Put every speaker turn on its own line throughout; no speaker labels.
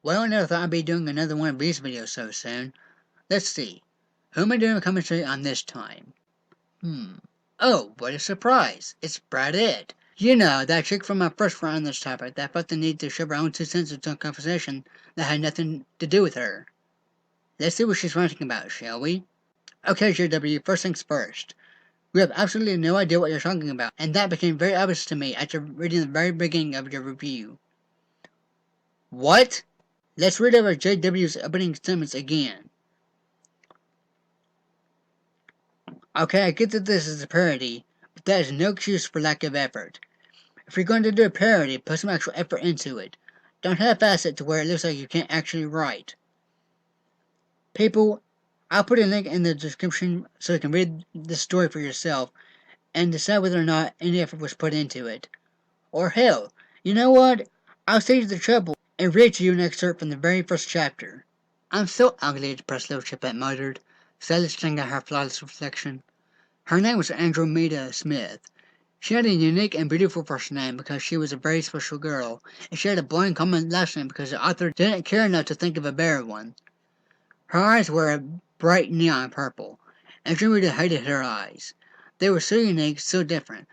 Well, I never thought I'd be doing another one of these videos so soon. Let's see. Who am I doing a commentary on this time? Oh, what a surprise! It's Brad. You know, that chick from my first run on this topic that felt the need to shove her own 2 cents into a conversation that had nothing to do with her. Let's see what she's ranting about, shall we? Okay, JW, first things first. We have absolutely no idea what you're talking about, and that became very obvious to me after reading the very beginning of your review. What? Let's read over JW's opening statements again. Okay, I get that this is a parody, but that is no excuse for lack of effort. If you're going to do a parody, put some actual effort into it. Don't half-ass it to where it looks like you can't actually write. People, I'll put a link in the description so you can read the story for yourself and decide whether or not any effort was put into it. Or hell, you know what? I'll save you the trouble and read to you an excerpt from the very first chapter. I'm so ugly, depressed little chipette muttered, sadly staring at her flawless reflection. Her name was Andromeda Smith. She had a unique and beautiful first name because she was a very special girl, and she had a boring common last name because the author didn't care enough to think of a better one. Her eyes were a bright neon purple, and Andromeda hated her eyes. They were so unique, so different,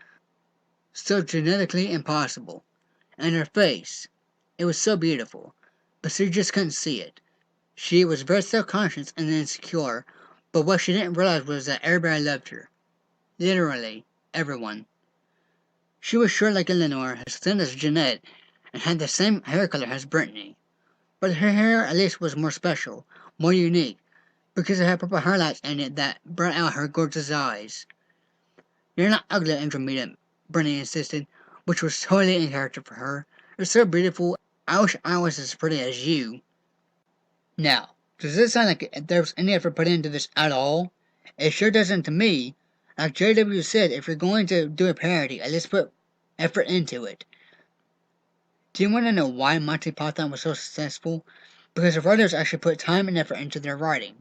so genetically impossible. And her face, it was so beautiful, but she just couldn't see it. She was very self-conscious and insecure, but what she didn't realize was that everybody loved her. Literally, everyone. She was short like Eleanor, as thin as Jeanette, and had the same hair color as Brittany. But her hair at least was more special, more unique, because it had purple highlights in it that brought out her gorgeous eyes. You're not ugly, Andromeda, Brittany insisted, which was totally in character for her. You're so beautiful, I wish I was as pretty as you. Now, does this sound like there was any effort put into this at all? It sure doesn't to me. Like JW said, if you're going to do a parody, at least put effort into it. Do you want to know why Monty Python was so successful? Because the writers actually put time and effort into their writing.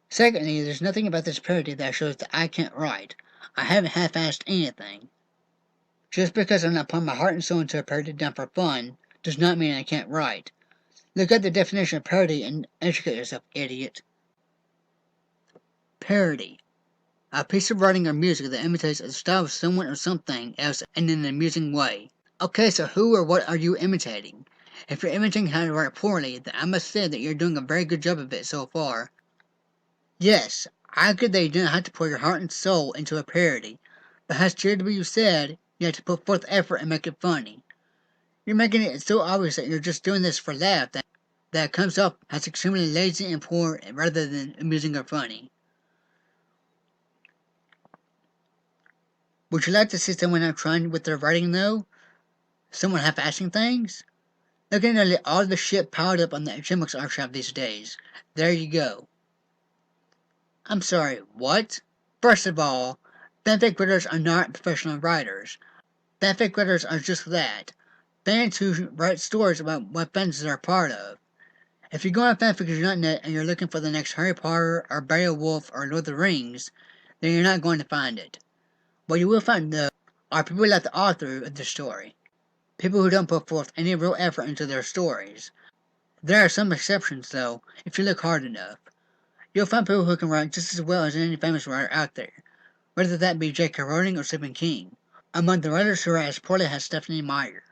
Secondly, there's nothing about this parody that shows that I can't write. I haven't half-assed anything. Just because I'm not putting my heart and soul into a parody done for fun, does not mean I can't write. Look at the definition of parody and educate yourself, idiot. Parody. A piece of writing or music that imitates the style of someone or something else in an amusing way. Okay, so who or what are you imitating? If you're imitating how to write poorly, then I must say that you're doing a very good job of it so far. Yes, I agree that you didn't have to pour your heart and soul into a parody, but as JW said, you have to put forth effort and make it funny. You're making it so obvious that you're just doing this for laugh that it comes off as extremely lazy and poor rather than amusing or funny. Would you like to see someone not trying with their writing though? Someone half-assing things? Look at nearly all the shit piled up on the Chipmunks archive these days. There you go. I'm sorry, what? First of all, fanfic writers are not professional writers. Fanfic writers are just that. Fans who write stories about what fandoms they're a part of. If you go on fanfiction.net and you're looking for the next Harry Potter or Beowulf or Lord of the Rings, then you're not going to find it. What you will find, though, are people like the author of the story. People who don't put forth any real effort into their stories. There are some exceptions, though, if you look hard enough. You'll find people who can write just as well as any famous writer out there, whether that be J.K. Rowling or Stephen King. Among the writers who write as poorly has Stephanie Meyer.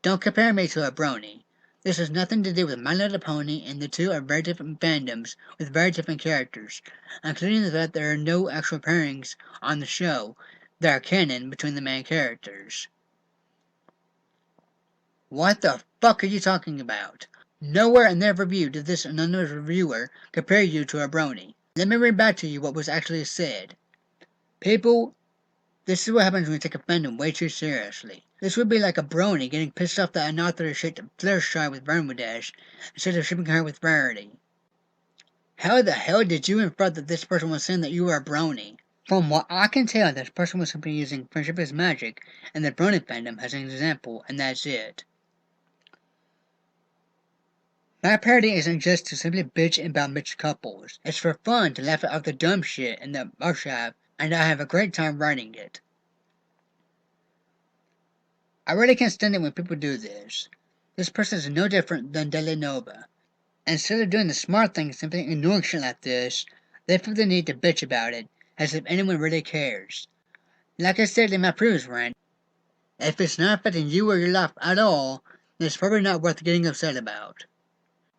Don't compare me to a brony. This has nothing to do with My Little Pony, and the two are very different fandoms with very different characters, including the fact there are no actual pairings on the show that are canon between the main characters. What the fuck are you talking about? Nowhere in their review did this anonymous reviewer compare you to a brony. Let me read back to you what was actually said. People, this is what happens when you take a fandom way too seriously. This would be like a brony getting pissed off that an author has shaped Fluttershy with Bermudash instead of shipping her with Rarity. How the hell did you infer that this person was saying that you were a brony? From what I can tell, this person was simply using Friendship is Magic and the brony fandom as an example, and that's it. My parody isn't just to simply bitch about mixed couples. It's for fun to laugh at all the dumb shit in the archive, and I have a great time writing it. I really can't stand it when people do this. This person is no different than Delanova. Instead of doing the smart thing and simply ignoring shit like this, they feel the need to bitch about it, as if anyone really cares. Like I said in my previous rant, if it's not affecting you or your life at all, then it's probably not worth getting upset about.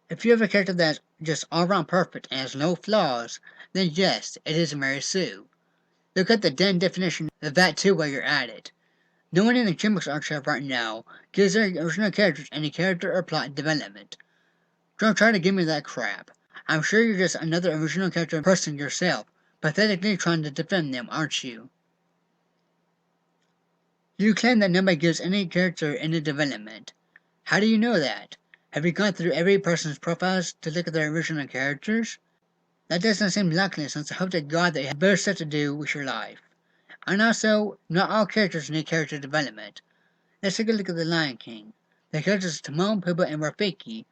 If you have a character that's just all around perfect and has no flaws, then yes, it is Mary Sue. Look at the den definition of that too while you're at it. No one in the comics archive right now gives their original characters any character or plot development. Don't try to give me that crap. I'm sure you're just another original character person yourself, pathetically trying to defend them, aren't you? You claim that nobody gives any character any development. How do you know that? Have you gone through every person's profiles to look at their original characters? That doesn't seem likely since I hope to God that you have better stuff to do with your life. And also, not all characters need character development. Let's take a look at The Lion King. The characters Timon, Pumbaa, and Rafiki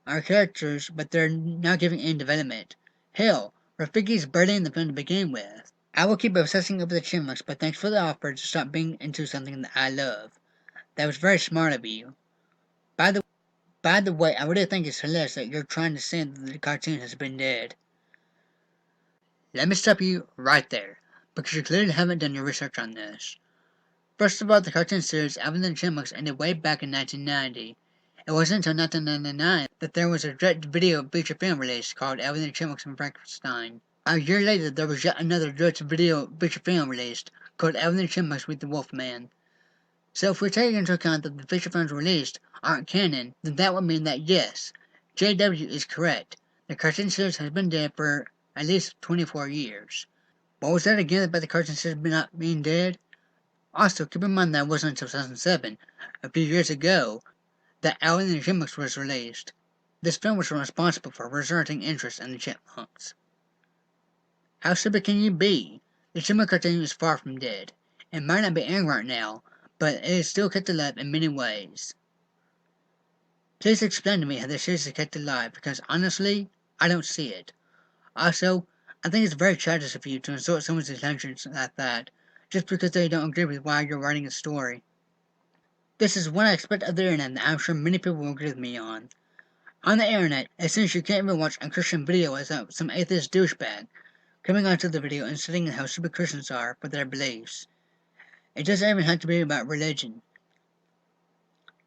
are characters, but they're not giving any development. Hell, Rafiki's barely in the film to begin with. I will keep obsessing over the chipmunks, but thanks for the offer to stop being into something that I love. That was very smart of you. By the way, I really think it's hilarious that you're trying to say that the cartoon has been dead. Let me stop you right there, because you clearly haven't done your research on this. First of all, the cartoon series Alvin and the Chipmunks ended way back in 1990. It wasn't until 1999 that there was a direct-to-video feature film release called Alvin and the Chipmunks and Frankenstein. A year later, there was yet another direct-to-video feature film released called Alvin and the Chipmunks Meet the Wolfman. So if we take into account that the feature films released aren't canon, then that would mean that yes, JW is correct. The cartoon series has been dead for at least 24 years. What was that again about the cartoon series not being dead? Also, keep in mind that it wasn't until 2007, a few years ago, that Alvin and the Chipmunks was released. This film was responsible for resurrecting interest in the Chipmunks. How stupid can you be? The Chipmunk cartoon is far from dead. It might not be airing right now, but it is still kept alive in many ways. Please explain to me how the series is kept alive, because honestly, I don't see it. Also, I think it's very childish of you to insult someone's intelligence like that, just because they don't agree with why you're writing a story. This is what I expect of the internet, and I'm sure many people will agree with me on. On the internet, it seems you can't even watch a Christian video without some atheist douchebag coming onto the video and stating how stupid Christians are for their beliefs. It doesn't even have to be about religion.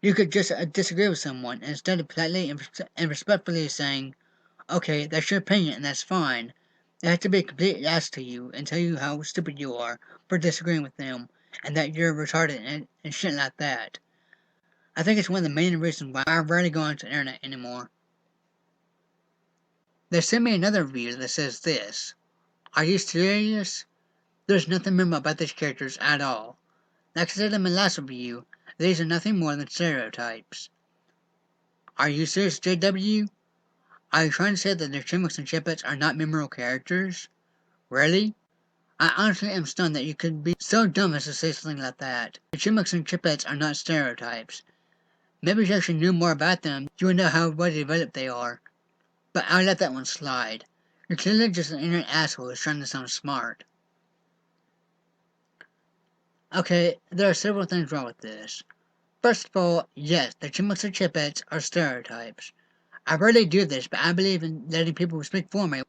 You could just disagree with someone, and instead of politely and respectfully saying, okay, that's your opinion and that's fine, they have to be a complete ass to you and tell you how stupid you are for disagreeing with them, and that you're retarded and shit like that. I think it's one of the main reasons why I rarely go onto the internet anymore. They sent me another review that says this: are you serious? There's nothing memorable about these characters at all. Like I said in my last review, these are nothing more than stereotypes. Are you serious, JW? Are you trying to say that the Chipmunks and Chipettes are not memorable characters? Really? I honestly am stunned that you could be so dumb as to say something like that. The Chipmunks and Chipettes are not stereotypes. Maybe if you actually knew more about them, you would know how well developed they are. But I'll let that one slide. You're clearly just an internet asshole who's trying to sound smart. Okay, there are several things wrong with this. First of all, yes, the Chipmunks and Chipettes are stereotypes. I rarely do this, but I believe in letting people speak for me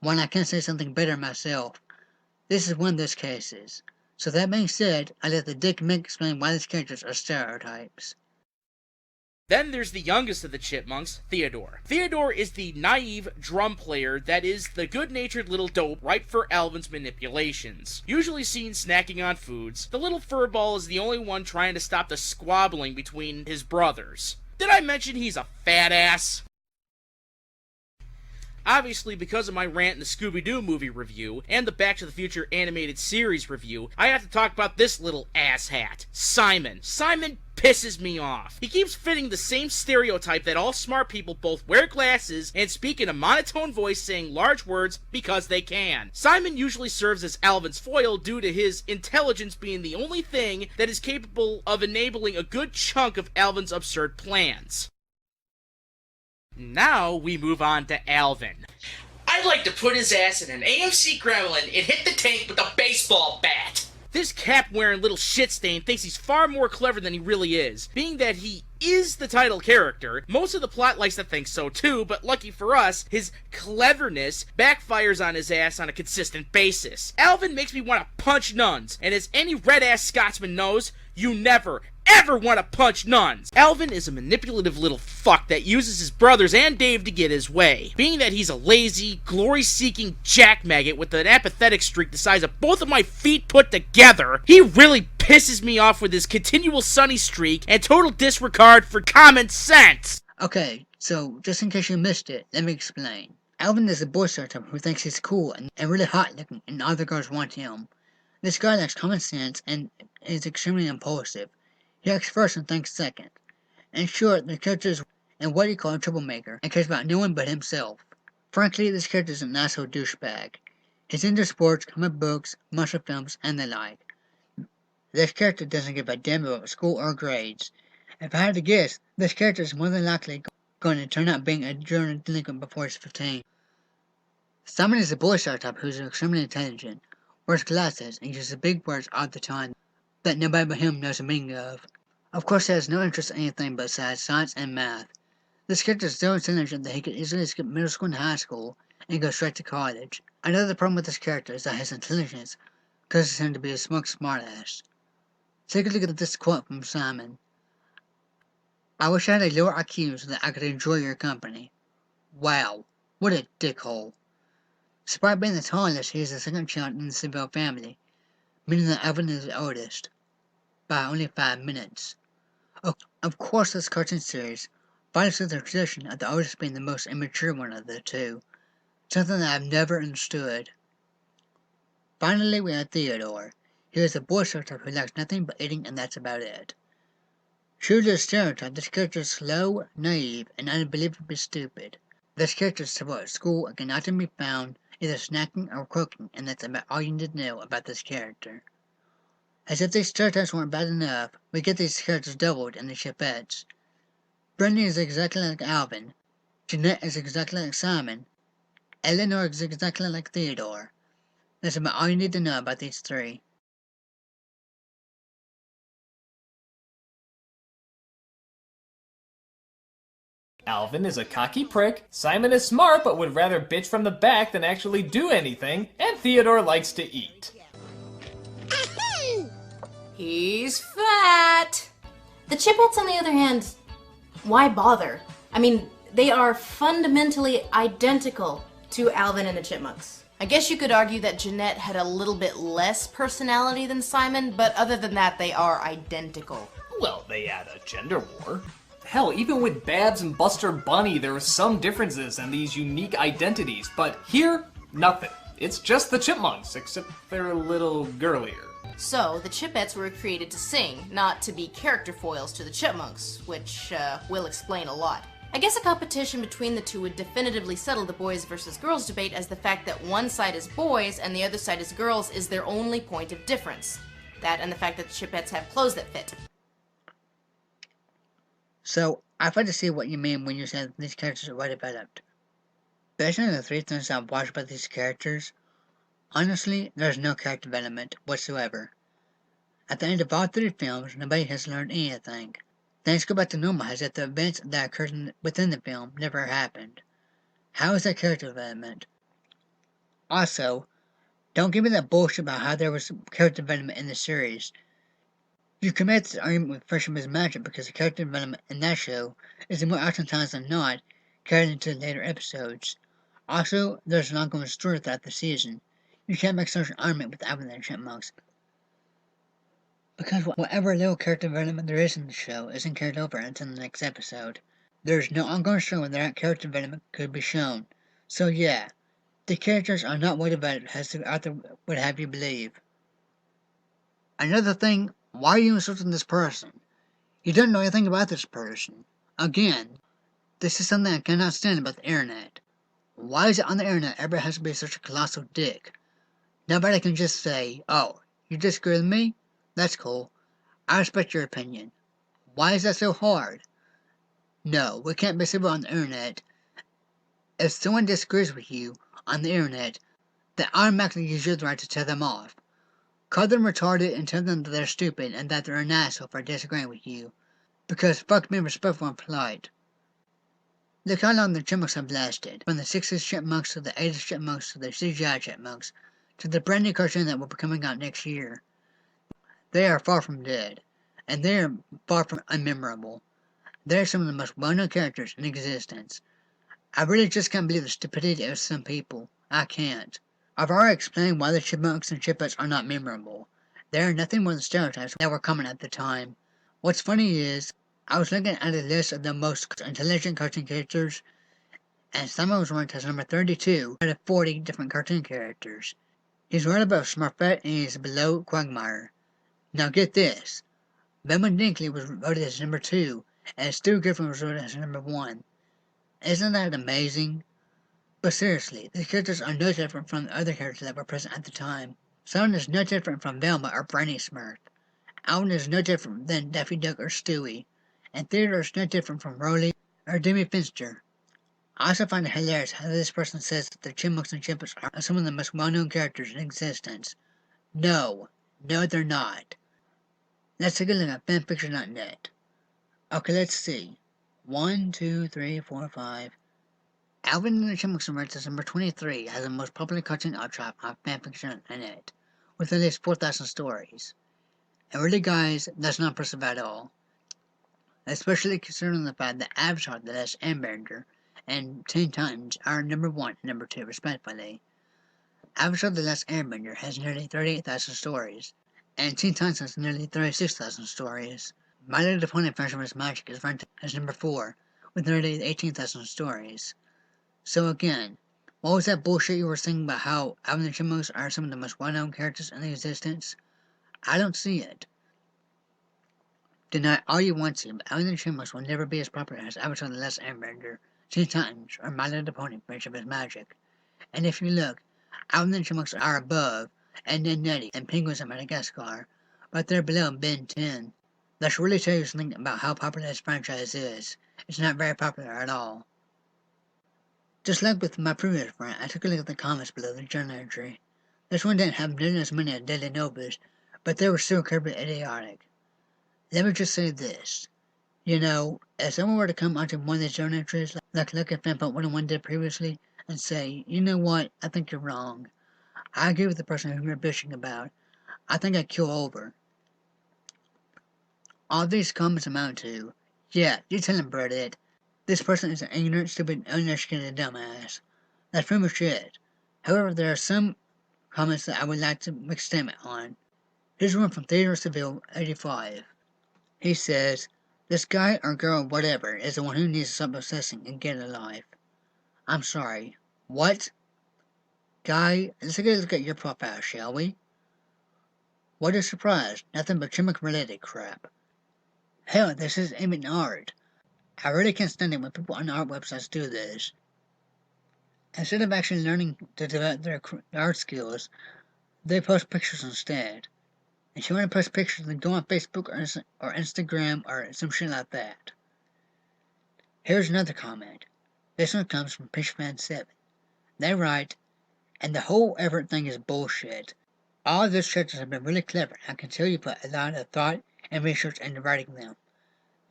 when I can't say something better myself. This is one of those cases. So that being said, I let the Dick Mick explain why these characters are stereotypes.
Then there's the youngest of the Chipmunks, Theodore. Theodore is the naive drum player that is the good-natured little dope ripe for Alvin's manipulations. Usually seen snacking on foods, the little furball is the only one trying to stop the squabbling between his brothers. Did I mention he's a fat ass? Obviously, because of my rant in the Scooby-Doo movie review, and the Back to the Future animated series review, I have to talk about this little asshat, Simon. Simon pisses me off. He keeps fitting the same stereotype that all smart people both wear glasses and speak in a monotone voice saying large words because they can. Simon usually serves as Alvin's foil due to his intelligence being the only thing that is capable of enabling a good chunk of Alvin's absurd plans. Now we move on to Alvin.
I'd like to put his ass in an AMC Gremlin and hit the tank with a baseball bat.
This cap-wearing little shit stain thinks he's far more clever than he really is, being that he is the title character. Most of the plot likes to think so too, but lucky for us, his cleverness backfires on his ass on a consistent basis. Alvin makes me want to punch nuns, and as any red-ass Scotsman knows, you never, ever want to punch nuns. Alvin is a manipulative little fuck that uses his brothers and Dave to get his way. Being that he's a lazy, glory-seeking jack maggot with an apathetic streak the size of both of my feet put together, he really pisses me off with his continual sunny streak and total disregard for common sense.
Okay, so just in case you missed it, let me explain. Alvin is a boy startup who thinks he's cool and really hot looking, and other girls want him. This guy lacks common sense and is extremely impulsive. He acts first and thinks second. In short, the character is and what he calls a troublemaker and cares about no one but himself. Frankly, this character is an asshole douchebag. He's into sports, comic books, monster films, and the like. This character doesn't give a damn about school or grades. If I had to guess, this character is more than likely going to turn out being a juvenile delinquent before he's 15. Simon is a boy stereotype who's extremely intelligent, wears glasses, and uses big words all the time that nobody but him knows the meaning of. Of course, he has no interest in anything besides science and math. This character is so intelligent that he could easily skip middle school and high school and go straight to college. Another problem with this character is that his intelligence causes him to be a smug smartass. Take a look at this quote from Simon. I wish I had a lower IQ so that I could enjoy your company. Wow, what a dickhole. Despite being the tallest, he is the second child in the Seville family, meaning that Alvin is the oldest, by only 5 minutes. Of course, this cartoon series follows the tradition of the oldest being the most immature one of the two, something that I've never understood. Finally, we have Theodore. He is a boy stereotype who likes nothing but eating, and that's about it. True to the stereotype, this character is slow, naive, and unbelievably stupid. This character is terrible at school and can often be found either snacking or croaking, and that's about all you need to know about this character. As if these stereotypes weren't bad enough, we get these characters doubled in the Chipettes. Brittany is exactly like Alvin, Jeanette is exactly like Simon, Eleanor is exactly like Theodore. That's about all you need to know about these three.
Alvin is a cocky prick, Simon is smart but would rather bitch from the back than actually do anything, and Theodore likes to eat.
He's fat! The Chipettes, on the other hand, why bother? I mean, they are fundamentally identical to Alvin and the Chipmunks. I guess you could argue that Jeanette had a little bit less personality than Simon, but other than that, they are identical.
Well, they had a gender war. Hell, even with Babs and Buster Bunny, there were some differences and these unique identities, but here, nothing. It's just the Chipmunks, except they're a little girlier.
So, the Chipettes were created to sing, not to be character foils to the Chipmunks, which will explain a lot. I guess a competition between the two would definitively settle the boys versus girls debate, as the fact that one side is boys and the other side is girls is their only point of difference. That and the fact that the Chipettes have clothes that fit.
So, I've had to see what you mean when you said these characters are well developed. Based on the 3 things I've watched about these characters, honestly, there's no character development whatsoever. At the end of all 3 films, nobody has learned anything. Things go back to normal as if the events that occurred within the film never happened. How is that character development? Also, don't give me that bullshit about how there was character development in the series. You can make this argument with Friendship is Magic because the character development in that show is more often times than not carried into later episodes. Also, there's an ongoing story throughout the season. You can't make such an argument with Alvin and the Chipmunks, because whatever little character development there is in the show isn't carried over until the next episode. There's no ongoing show where that character development could be shown. So yeah, the characters are not well developed as the author would have you believe. Another thing, why are you insulting this person? You don't know anything about this person. Again, this is something I cannot stand about the internet. Why is it on the internet everybody has to be such a colossal dick? Nobody can just say, oh, you disagree with me? That's cool. I respect your opinion. Why is that so hard? No, we can't be civil on the internet. If someone disagrees with you on the internet, then automatically use your right to tell them off. Call them retarded and tell them that they're stupid and that they're an asshole for disagreeing with you. Because fuck me respectful and polite. Look how long the chipmunks have lasted. From the 60s chipmunks to the 80s chipmunks to the CGI chipmunks to the brand new cartoon that will be coming out next year. They are far from dead, and they are far from unmemorable. They are some of the most well-known characters in existence. I really just can't believe the stupidity of some people. I can't. I've already explained why the chipmunks and chippettes are not memorable. They are nothing more than stereotypes that were common at the time. What's funny is, I was looking at a list of the most intelligent cartoon characters, and Simon was ranked as number 32 out of 40 different cartoon characters. He's right above Smurfette and he's below Quagmire. Now get this, Benjamin Dinkley was voted as number 2, and Stu Griffin was voted as number 1. Isn't that amazing? But seriously, these characters are no different from the other characters that were present at the time. Simon is no different from Velma or Brandy Smurf. Alvin is no different than Daffy Duck or Stewie. And Theodore is no different from Rolly or Jimmy Finster. I also find it hilarious how this person says that the Chipmunks and Chipmunks are some of the most well-known characters in existence. No, they're not. Let's take a look at fanfiction.net. Okay, let's see. 1, 2, 3, 4, 5. Alvin and the Chipmunks emerged as number 23 as the most popular cartoon archetype on fanfiction.net, with at least 4,000 stories. And really guys, that's not impressive at all. Especially considering the fact that Avatar The Last Airbender and Teen Titans are number 1 and number 2 respectively. Avatar The Last Airbender has nearly 38,000 stories, and Teen Titans has nearly 36,000 stories. My Little Pony Friendship is Magic is ranked as number 4, with nearly 18,000 stories. So again, what was that bullshit you were saying about how Alvin and the Chipmunks are some of the most well-known characters in existence? I don't see it. Deny all you want to, but Alvin and the Chipmunks will never be as popular as Avatar The Last Airbender, Teen Titans, or My Little Pony Friendship is Magic. And if you look, Alvin and the Chipmunks are above Ed, Edd n Eddy and Penguins of Madagascar, but they're below Ben 10. That should really tell you something about how popular this franchise is. It's not very popular at all. Just like with my previous rant, I took a look at the comments below the journal entry. This one didn't have nearly as many as Daily Novas, but they were still incredibly idiotic. Let me just say this. You know, if someone were to come onto one of these journal entries, like look at Fanpot 101 did previously, and say, you know what, I think you're wrong. I agree with the person who you're bitching about. I think I'd kill over. All these comments amount to, yeah, you tell him, Burdett. This person is an ignorant, stupid, uneducated dumbass. That's pretty much it. However, there are some comments that I would like to make a statement on. Here's one from Theodore Seville, 85. He says, this guy or girl, whatever, is the one who needs to stop obsessing and get a life. I'm sorry. What? Guy, let's take a look at your profile, shall we? What a surprise. Nothing but chipmunk-related crap. Hell, this is aiming art. I really can't stand it when people on art websites do this. Instead of actually learning to develop their art skills, they post pictures instead. If you want to post pictures, then go on Facebook or Instagram or some shit like that. Here's another comment. This one comes from PitchFan7. They write, and the whole effort thing is bullshit. All of those characters have been really clever, and I can tell you put a lot of thought and research into writing them.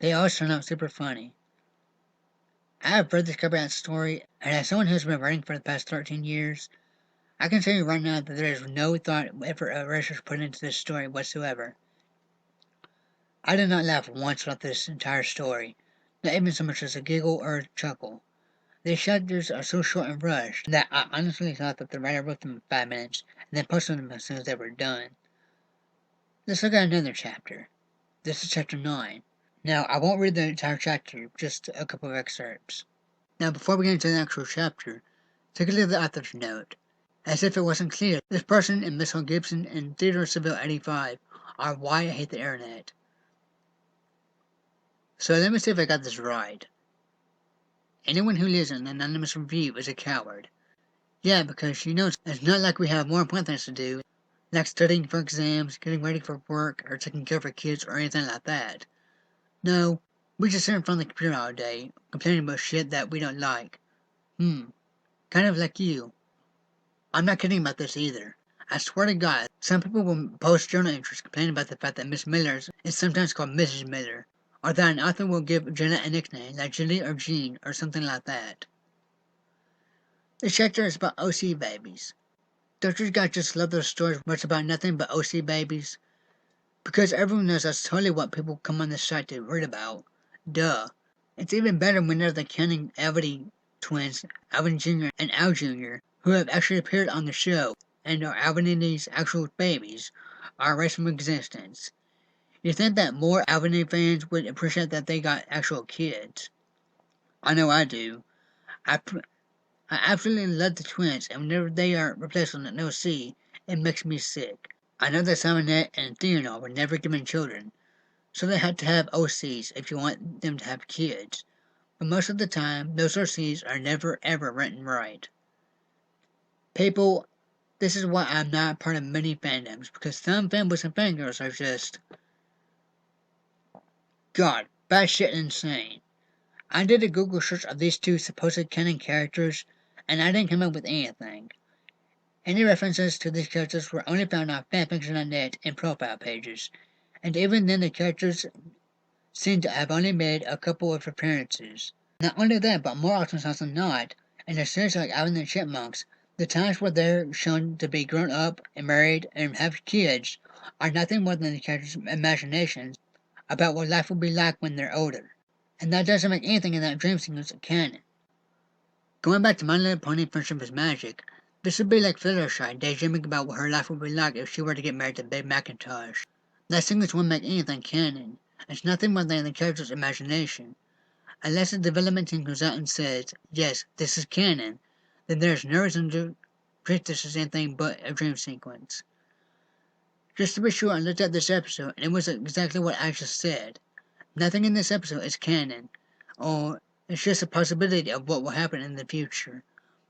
They always turn out super funny. I have read this copyright story, and as someone who's been writing for the past 13 years, I can tell you right now that there is no thought, effort, or research put into this story whatsoever. I did not laugh once throughout this entire story, not even so much as a giggle or a chuckle. These chapters are so short and rushed that I honestly thought that the writer wrote them in 5 minutes and then posted them as soon as they were done. Let's look at another chapter. This is chapter 9. Now, I won't read the entire chapter, just a couple of excerpts. Now, before we get into the actual chapter, take a look at the author's note. As if it wasn't clear, this person and Miss Hall Gibson and Theodore Seville 85 are why I hate the internet. So let me see if I got this right. Anyone who leaves an anonymous review is a coward. Yeah, because you know, it's not like we have more important things to do, like studying for exams, getting ready for work, or taking care of our kids, or anything like that. No, we just sit in front of the computer all day, complaining about shit that we don't like. Kind of like you. I'm not kidding about this either. I swear to God, some people will post journal entries complaining about the fact that Miss Miller is sometimes called Mrs. Miller, or that an author will give Jeanette a nickname like Julie or Jean or something like that. This chapter is about OC babies. Don't you guys just love those stories where it's about nothing but OC babies? Because everyone knows that's totally what people come on this site to read about. Duh. It's even better when they're the Canning Avity twins, Alvin Jr. and Al Jr., who have actually appeared on the show and are Alvinity's actual babies, are erased from existence. You'd think that more Alvinity fans would appreciate that they got actual kids. I know I do. I absolutely love the twins, and whenever they are replaced on an OC, it makes me sick. I know that Simonette and Theodore were never given children, so they had to have OCs if you want them to have kids. But most of the time, those OCs are never ever written right. People, this is why I'm not part of many fandoms, because some fanboys and fangirls are just, God, batshit insane. I did a Google search of these two supposed canon characters, and I didn't come up with anything. Any references to these characters were only found on fanfiction.net and profile pages, and even then the characters seem to have only made a couple of appearances. Not only that, but more often than not, in a series like Alvin and the Chipmunks, the times where they're shown to be grown up and married and have kids are nothing more than the characters' imaginations about what life will be like when they're older. And that doesn't make anything in that dream sequence canon. Going back to My Little Pony Friendship is Magic, this would be like Fluttershy daydreaming about what her life would be like if she were to get married to Babe Macintosh. That sequence wouldn't make anything canon. It's nothing more than the character's imagination. Unless the development team comes out and says, yes, this is canon, then there's no reason to treat this as anything but a dream sequence. Just to be sure, I looked at this episode, and it was exactly what I just said. Nothing in this episode is canon, or it's just a possibility of what will happen in the future.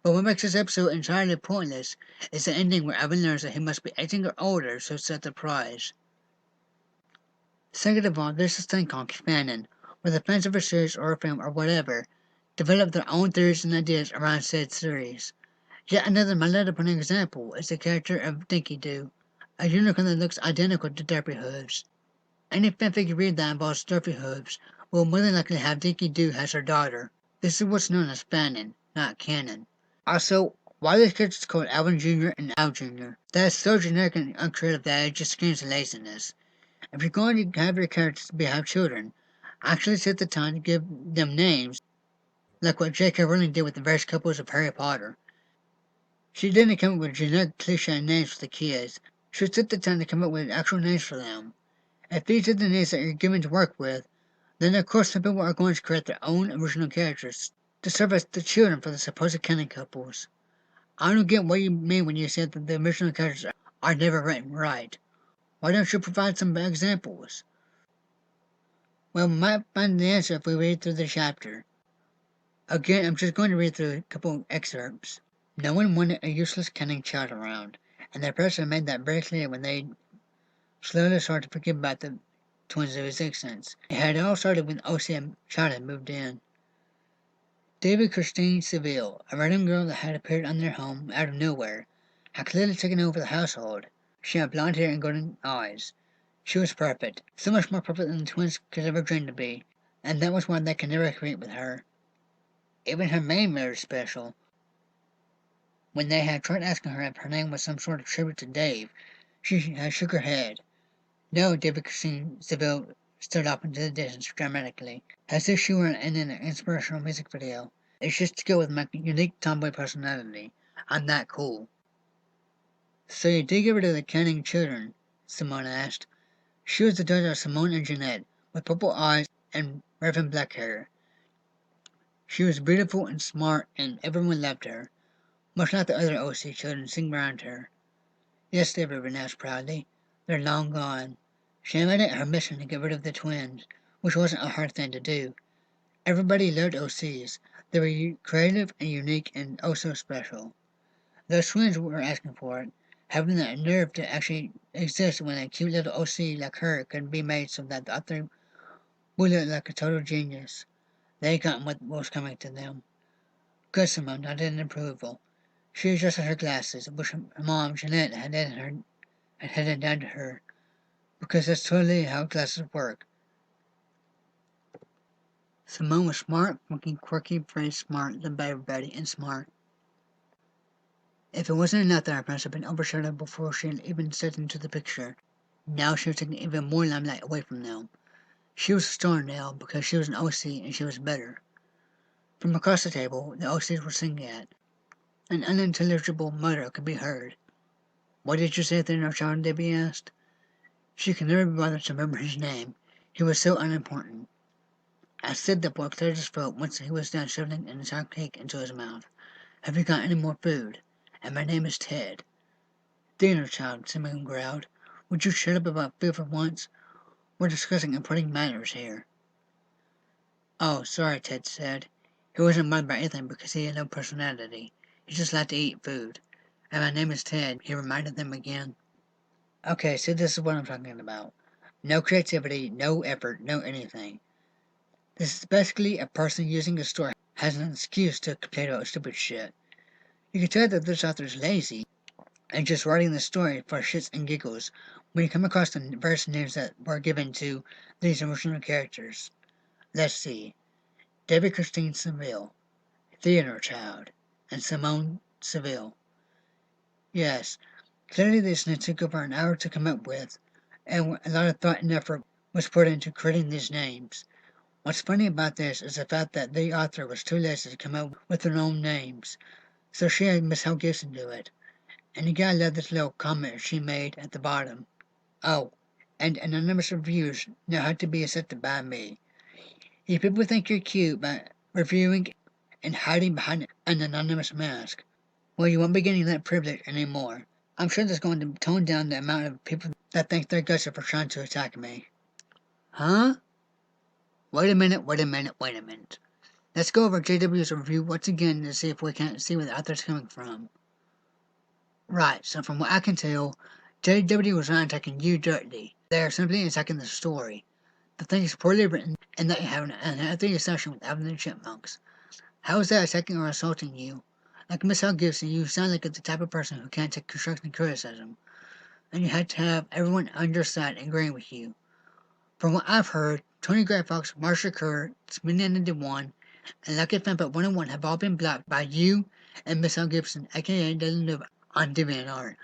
But what makes this episode entirely pointless is the ending where Alvin learns that he must be 18 or older to set the prize. Second of all, there's this thing called canon, where the fans of a series or a film or whatever develop their own theories and ideas around said series. Yet another My Little Pony example is the character of Dinky Doo, a unicorn that looks identical to Derpy Hooves. Any fanfic you read that involves Derpy Hooves will more than likely have Dinky Doo as her daughter. This is what's known as fanon, not canon. Also, why are these characters called Alvin Jr. and Al Jr.? That is so generic and uncreative that it just screams laziness. If you're going to have your characters have children, actually take the time to give them names, like what J.K. Rowling did with the various couples of Harry Potter. She didn't come up with generic cliche names for the kids. She took the time to come up with actual names for them. If these are the names that you're given to work with, then of course some people are going to create their own original characters to serve as the children for the supposed canon couples. I don't get what you mean when you say that the original characters are never written right. Why don't you provide some examples? Well, we might find the answer if we read through the chapter. Again, I'm just going to read through a couple excerpts. No one wanted a useless cunning child around, and their person made that very clear when they slowly started to forget about the twins' existence. It had all started when OCM child had moved in. David Christine Seville, a random girl that had appeared on their home out of nowhere, had clearly taken over the household. She had blonde hair and golden eyes. She was perfect, so much more perfect than the twins could ever dream to be, and that was why they could never create with her. Even her name was special. When they had tried asking her if her name was some sort of tribute to Dave, she had shook her head. No, David Christine Seville stood off into the distance dramatically, as if she were in an inspirational music video. It's just to go with my unique tomboy personality. I'm that cool. So you did get rid of the canning children? Simone asked. She was the daughter of Simone and Jeanette, with purple eyes and raven black hair. She was beautiful and smart, and everyone loved her, much like the other OC children sitting around her. Yes, they were, announced proudly. They're long gone. She made it her mission to get rid of the twins, which wasn't a hard thing to do. Everybody loved OCs. They were creative and unique and oh so special. Those twins were asking for it, having the nerve to actually exist when a cute little OC like her could be made so that the other would look like a total genius. They got what was coming to them. Good, Simone nodded in approval. She adjusted her glasses, which her mom, Jeanette, had handed down to her, because that's totally how glasses work. Simone was smart, funky, quirky, very smart, loved by everybody, and smart. If it wasn't enough that her parents had been overshadowed before she had even stepped into the picture, now she was taking even more limelight away from them. She was a star now because she was an OC and she was better. From across the table, the OCs were singing at. An unintelligible mutter could be heard. What did you say to the child? Debbie asked. She could never be bothered to remember his name. He was so unimportant. I said the boy cleared his throat once he was done shoveling an entire cake into his mouth. Have you got any more food? And my name is Ted. Dinner, child, Simon growled. Would you shut up about food for once? We're discussing important matters here. Oh, sorry, Ted said. He wasn't bothered by anything because he had no personality. He just liked to eat food. And my name is Ted, he reminded them again. Okay, so this is what I'm talking about. No creativity, no effort, no anything. This is basically a person using a story as an excuse to complain about stupid shit. You can tell that this author is lazy and just writing the story for shits and giggles when you come across the various names that were given to these original characters. Let's see. David Christine Seville, Theodore Child, and Simone Seville. Yes, clearly this took over an hour to come up with, and a lot of thought and effort was put into creating these names. What's funny about this is the fact that the author was too lazy to come up with their own names, so she had Miss Hal Gibson do it. And you gotta love this little comment she made at the bottom. Oh, and anonymous reviews now have to be accepted by me. If people think you're cute by reviewing and hiding behind an anonymous mask, well, you won't be getting that privilege anymore. I'm sure that's going to tone down the amount of people that think they're gutsy for trying to attack me. Huh? Wait a minute, wait a minute, wait a minute. Let's go over JW's review once again to see if we can't see where the author's coming from. Right, so from what I can tell, JW was not attacking you directly. They are simply attacking the story. The thing is poorly written, and that you have an unhealthy obsession with Alvin and the Chipmunks. How is that attacking or assaulting you? Like Miss Hal Gibson, you sound like the type of person who can't take constructive criticism, and you had to have everyone on your side agreeing with you. From what I've heard, Tony Gray Fox, Marsha Kerr, Smitty One, and Lucky Fanbot 101 have all been blocked by you and Miss Hal Gibson, aka Dylan Nova, on DeviantArt.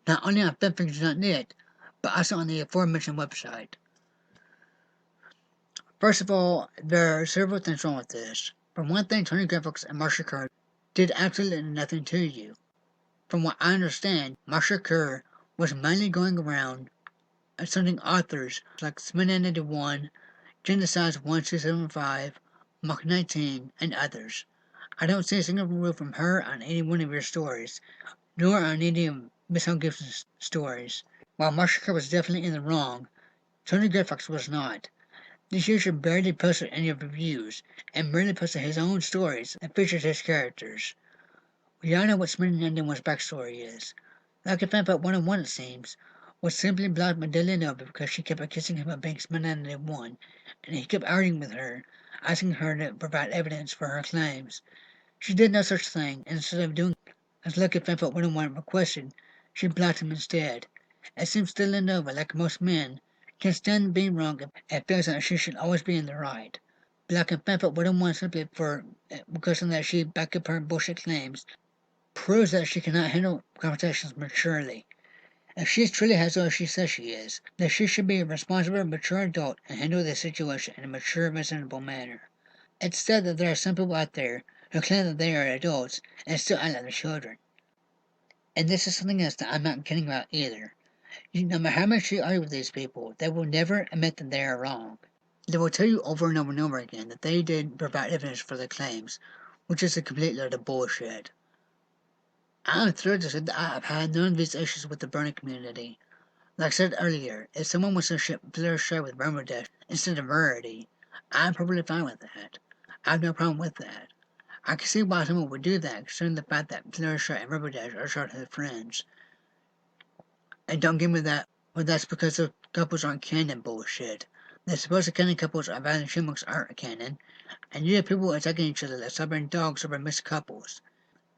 Not only on FanFiction.net, but also on the aforementioned website. First of all, there are several things wrong with this. For one thing, Tony Graphics and Marsha Kerr did absolutely nothing to you. From what I understand, Marsha Kerr was mainly going around assaulting authors like Smitty91, Genocides 1275, Mach 19, and others. I don't see a single review from her on any one of your stories, nor on any of Miss Hal Gibson's stories. While Marsha Kerr was definitely in the wrong, Tony Graphics was not. This user barely posted any of the reviews, and merely posted his own stories and featured his characters. We all know what Smitty91's backstory is. Like a Fanbot 101, it seems, was simply blocked by Delanova because she kept accusing him of being Smitty91, and he kept arguing with her, asking her to provide evidence for her claims. She did no such thing, and instead of doing as Lucky Fanbot 101 requested, she blocked him instead. It seems Delanova, like most men, can stand being wrong and feels that she should always be in the right. Blocking Fanbot 101 simply because of that she backed up her bullshit claims proves that she cannot handle conversations maturely. If she truly has all she says she is, then she should be a responsible, mature adult and handle the situation in a mature, reasonable manner. It's said that there are some people out there who claim that they are adults and still act like children. And this is something else that I'm not kidding about either. No matter how much you argue with these people, they will never admit that they are wrong. They will tell you over and over and over again that they did provide evidence for their claims, which is a complete load of bullshit. I'm thrilled to say that I have had none of these issues with the burning community. Like I said earlier, if someone wants to ship Blur Share with Bermuda instead of Rarity, I'm perfectly fine with that. I have no problem with that. I can see why someone would do that, considering the fact that Blur Share and Rubberdash are childhood friends. And don't give me that, well, that's because those couples aren't canon bullshit. The supposed canon couples of Alvin and Chipmunks aren't canon, and you have people attacking each other like stubborn dogs over missed couples.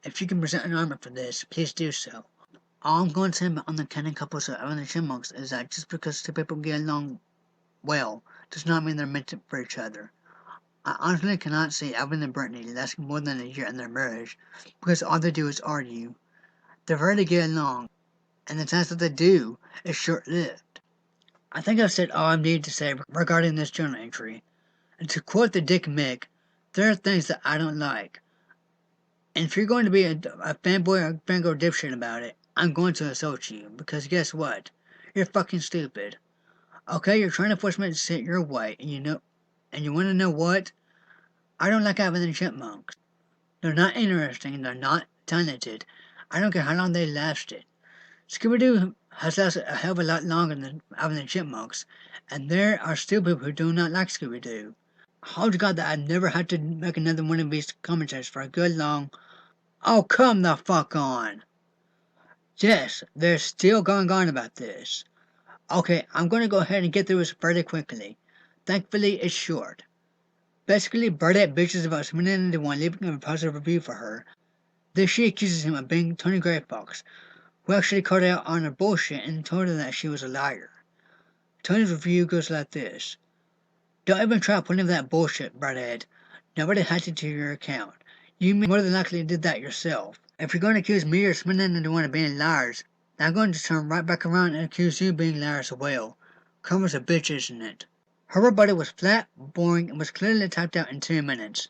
If you can present an argument for this, please do so. All I'm going to say on the canon couples of Alvin and Chipmunks is that just because two people get along well does not mean they're meant for each other. I honestly cannot see Alvin and Brittany lasting more than a year in their marriage, because all they do is argue. They rarely get along, and the times that they do is short-lived. I think I've said all I need to say regarding this journal entry, and to quote the Dick Mick, there are things that I don't like. And if you're going to be a fanboy or fangirl dipshit about it, I'm going to insult you, because guess what? You're fucking stupid. Okay, you're trying to force me to sit your way, and you want to know what? I don't like Alvin and the Chipmunks. They're not interesting, they're not talented. I don't care how long they lasted. Scooby-Doo has lasted a hell of a lot longer than Alvin and the Chipmunks, and there are still people who do not like Scooby-Doo. Holy to God that I've never had to make another one of these commentaries for a good long... Oh, come the fuck on! Yes, they're still going on about this. Okay, I'm gonna go ahead and get through this fairly quickly. Thankfully, it's short. Basically, Burdette bitches about submitting into one, leaving a positive review for her. Then she accuses him of being Tony Gray Fox, who actually called her out on her bullshit and told her that she was a liar. Tony's review goes like this. Don't even try putting that bullshit, Burdette. Nobody hacked into your account. You more than likely did that yourself. If you're going to accuse me or submitting into one of being liars, then I'm going to turn right back around and accuse you of being liars as well. Karma's a bitch, isn't it? Her rebuttal was flat, boring, and was clearly typed out in 2 minutes.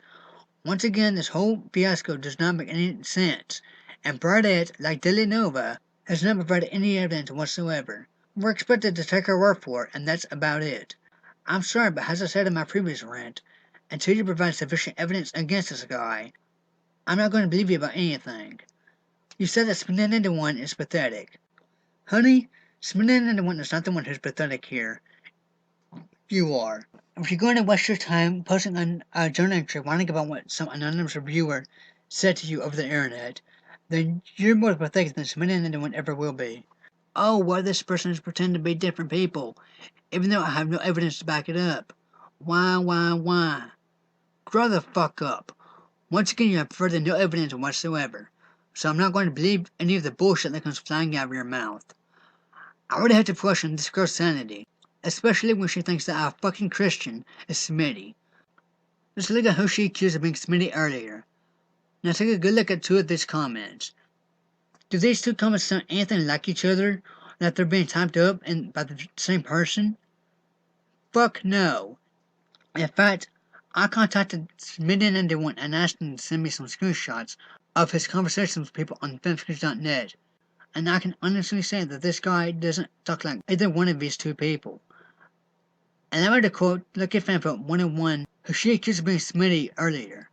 Once again, this whole fiasco does not make any sense, and Burdette, like Dilly Nova, has not provided any evidence whatsoever. We're expected to take her word for it, and that's about it. I'm sorry, but as I said in my previous rant, until you provide sufficient evidence against this guy, I'm not going to believe you about anything. You said that spinning into one is pathetic. Honey, spinning into one is not the one who's pathetic here. You are. If you're going to waste your time posting on a journal entry whining about what some anonymous reviewer said to you over the internet, then you're more pathetic than submitting into one ever will be. Oh, why this person is pretending to be different people, even though I have no evidence to back it up. Why? Grow the fuck up. Once again, you have further no evidence whatsoever, so I'm not going to believe any of the bullshit that comes flying out of your mouth. I already have to question this girl's sanity, especially when she thinks that our fucking Christian is Smitty. Let's look at who she accused of being Smitty earlier. Now take a good look at 2 of these comments. Do these 2 comments sound anything like each other, that they're being typed up by the same person? Fuck no. In fact, I contacted Smitty into one and asked him to send me some screenshots of his conversations with people on filmscreens.net, and I can honestly say that this guy doesn't talk like either one of these 2 people. And I'm going to quote Lucky Fanfoot 101, who she accused of being Smitty earlier.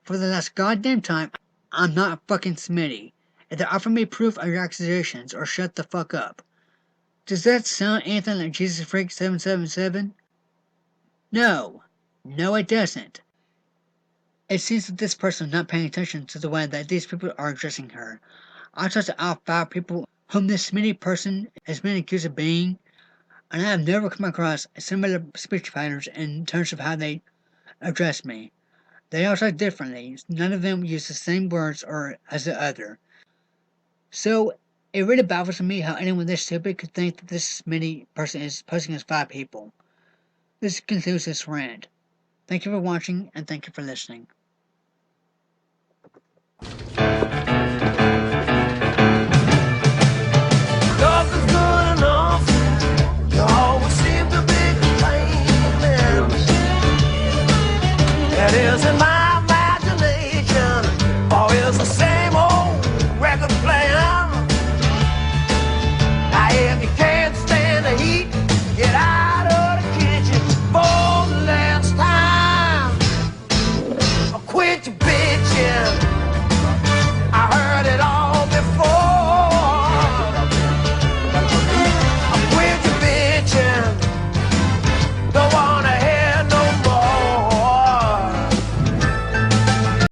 For the last goddamn time, I'm not fucking Smitty. Either offer me proof of your accusations or shut the fuck up. Does that sound anything like Jesus Freak 777? No, it doesn't. It seems that this person is not paying attention to the way that these people are addressing her. I talked to all 5 people whom this Smitty person has been accused of being, and I have never come across similar speech patterns in terms of how they address me. They all talk differently. None of them use the same words or as the other. So, it really baffles me how anyone this stupid could think that this Smitty person is posing as 5 people. This concludes this rant. Thank you for watching, and thank you for listening.